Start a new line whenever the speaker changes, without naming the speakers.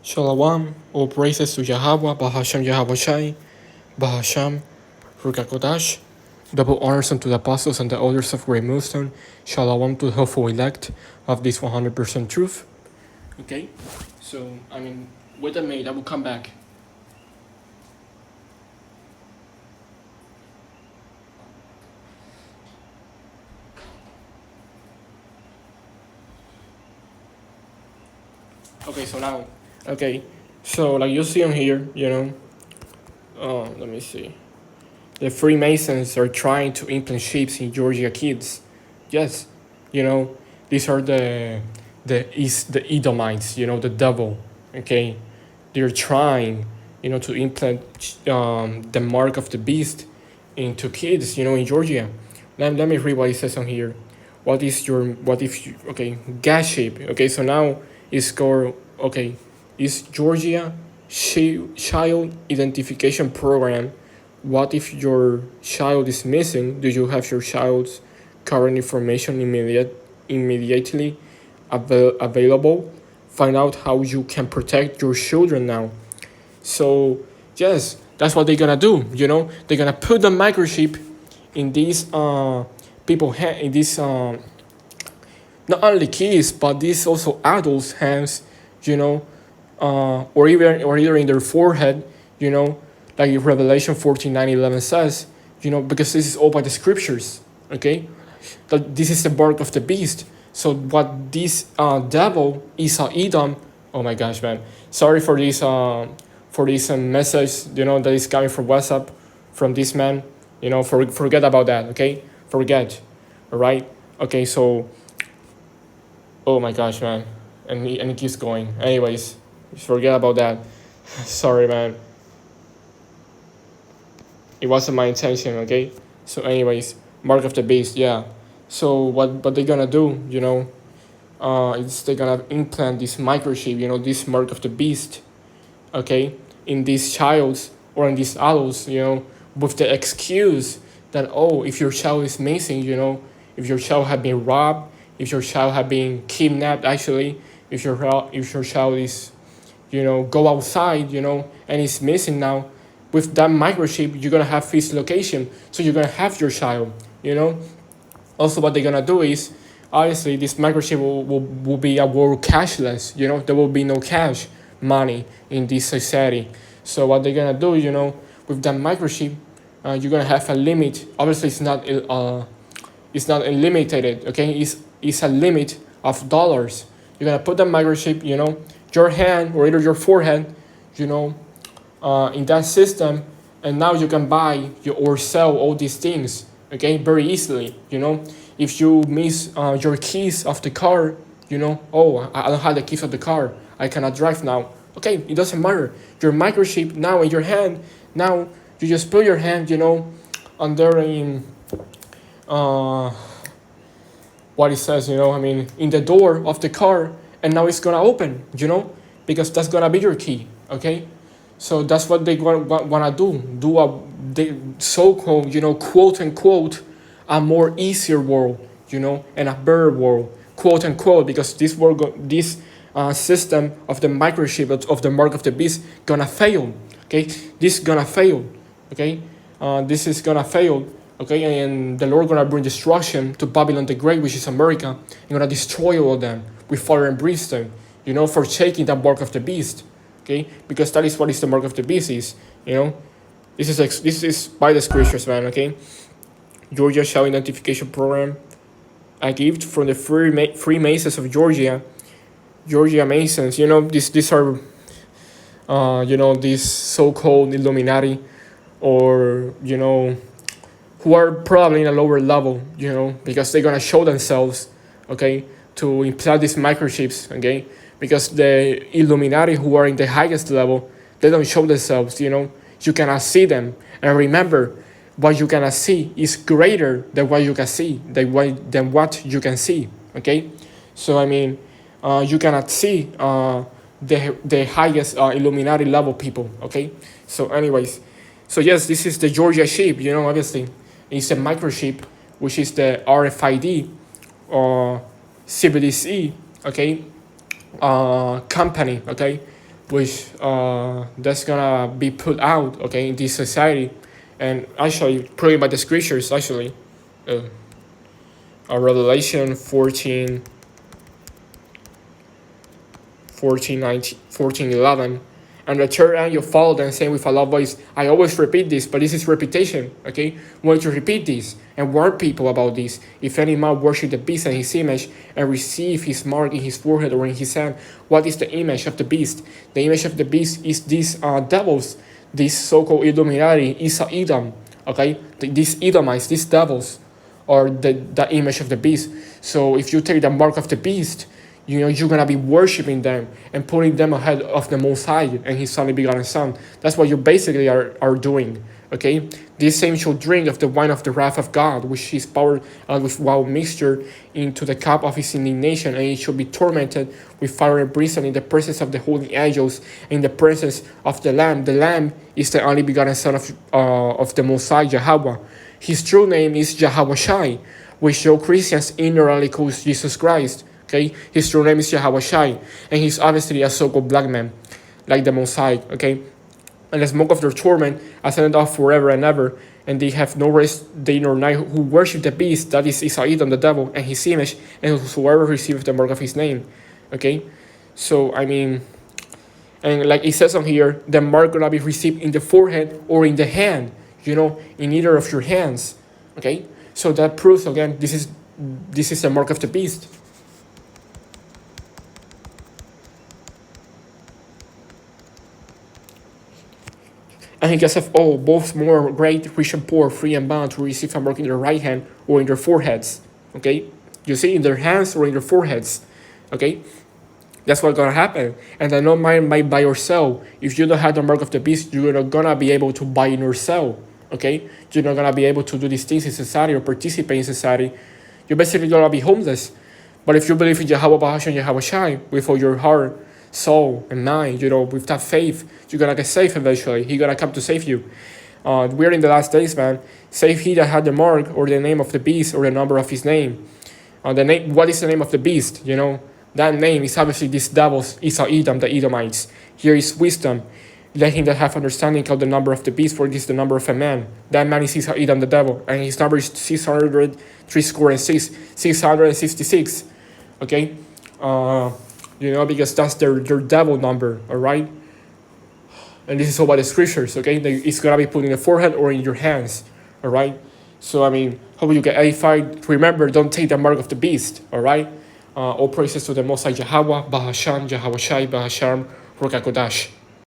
Shalom, all praises to Yahweh, Bahasham Yahweh Shai, Bahasham, Rukakodash. Double honors unto the apostles and the elders of Great Millstone. Shalom to the hopeful elect of this 100% truth. Okay, so, wait a minute, I will come back. So like you see on here, let me see. The Freemasons are trying to implant chips in Georgia kids. Yes, you know, these are the Edomites, the devil. Okay, they're trying, to implant the mark of the beast into kids, in Georgia. Let me read what it says on here. Okay, gas shape. Okay, so now it's called, okay, is Georgia Child Identification Program. What if your child is missing? Do you have your child's current information immediately available? Find out how you can protect your children now. So yes, that's what they're gonna do. They're gonna put the microchip in these in these not only kids but these also adults' hands. Or either in their forehead. Like Revelation 14:9-11 says. Because this is all by the scriptures. Okay, that this is the mark of the beast. So what this devil Esau Edom. Oh my gosh, man! Sorry for this message. That is coming from WhatsApp from this man. Forget about that. Okay, forget. All right. Okay, so. Oh my gosh, man, and it keeps going. Anyways, just forget about that. Sorry, man. It wasn't my intention. Okay. So, anyways, mark of the beast. Yeah. So what they're gonna do? Is they're gonna implant this microchip. This mark of the beast. Okay, in these childs or in these adults. With the excuse that, oh, if your child is missing. If your child had been robbed, if your child had been kidnapped, actually, if your child is, go outside, and is missing now, with that microchip, you're gonna have his location, so you're gonna have your child. Also, what they're gonna do is, obviously, this microchip will be a world cashless. There will be no cash money in this society. So what they're gonna do, with that microchip, you're gonna have a limit. Obviously, it's not unlimited. Okay, it's a limit of dollars. You're gonna put the microchip, your hand or either your forehead, in that system, and now you can buy or sell all these things. Okay, very easily. If you miss your keys of the car, oh, I don't have the keys of the car. I cannot drive now. Okay, it doesn't matter. Your microchip now in your hand. Now you just put your hand, under in what it says, in the door of the car, and now it's gonna open, because that's gonna be your key. Okay, so that's what they wanna do a so-called, quote unquote, a more easier world, and a better world, quote unquote, because this system of the microchip of the mark of the beast gonna fail. Okay, this is gonna fail. Okay, this is gonna fail. Okay, and the Lord gonna bring destruction to Babylon the Great, which is America, and gonna destroy all of them with fire and brimstone. For taking that mark of the beast. Okay, because that is what is the mark of the beast is. This is by the scriptures, man. Okay, Georgia Child Identification Program, a gift from the Freemasons of Georgia Masons. These are these so-called Illuminati, or who are probably in a lower level, because they're gonna show themselves, okay, to implant these microchips, okay, because the Illuminati who are in the highest level, they don't show themselves, you cannot see them. And remember, what you cannot see is greater than what you can see, than what you can see, okay? So, you cannot see the highest Illuminati level people, okay? So, anyways, so yes, this is the Georgia chip, obviously. It's a microchip, which is the RFID or CBDC, okay, company, okay, which that's gonna be put out, okay, in this society, and actually proven by the scriptures actually. uh, Revelation 14, 14, 19, 14, 11. And the third angel followed them, saying with a loud voice, I always repeat this, but this is repetition, okay? We want to repeat this and warn people about this. If any man worship the beast and his image and receive his mark in his forehead or in his hand, what is the image of the beast? The image of the beast is these devils, these so-called Illuminati, Edom, okay? These Edomites, these devils, or the image of the beast. So if you take the mark of the beast, you're gonna be worshiping them and putting them ahead of the Most High and His only begotten Son. That's what you basically are doing. Okay, this same shall drink of the wine of the wrath of God, which is poured out with wild mixture into the cup of His indignation, and it shall be tormented with fire and brimstone in the presence of the holy angels, in the presence of the Lamb. The Lamb is the only begotten Son of the Most High, Yahweh. His true name is Yahweh Shai, which all Christians ignorantly call Jesus Christ. Okay, his true name is Yahweh Shai, and he's obviously a so-called black man, like the Most High. Okay, and the smoke of their torment ascended up forever and ever, and they have no rest day nor night who worship the beast, that is Edom, the devil, and his image, and whosoever receiveth the mark of his name. Okay, so I mean, and like it says on here, the mark gonna be received in the forehead or in the hand. In either of your hands. Okay, so that proves again this is the mark of the beast. And he gets of all, both more great, rich and poor, free and bound, to receive a mark in their right hand or in their foreheads. Okay? You see, in their hands or in their foreheads. Okay? That's what's gonna happen. And then no man might buy or sell. If you don't have the mark of the beast, you're not gonna be able to buy nor sell. Okay? You're not gonna be able to do these things in society or participate in society. You're basically gonna be homeless. But if you believe in Yahweh Bahashem and Yahweh Shai with all your heart, soul, and mind, with that faith, you're gonna get saved eventually. He's gonna come to save you. We're in the last days, man. Save he that had the mark or the name of the beast or the number of his name. The name. What is the name of the beast? That name is obviously this devil's Edom, the Edomites. Here is wisdom. Let him that have understanding count the number of the beast, for it is the number of a man. That man is Edom, the devil, and his number is 666. Okay, because that's their devil number. All right, and this is all by the scriptures. Okay, it's gonna be put in the forehead or in your hands. All right. So I mean, hope you get edified. Remember, don't take the mark of the beast. All right. All praises to the Most High Yahweh, Bahasham, Yahweh Shai, Bahasham, Rokakodash.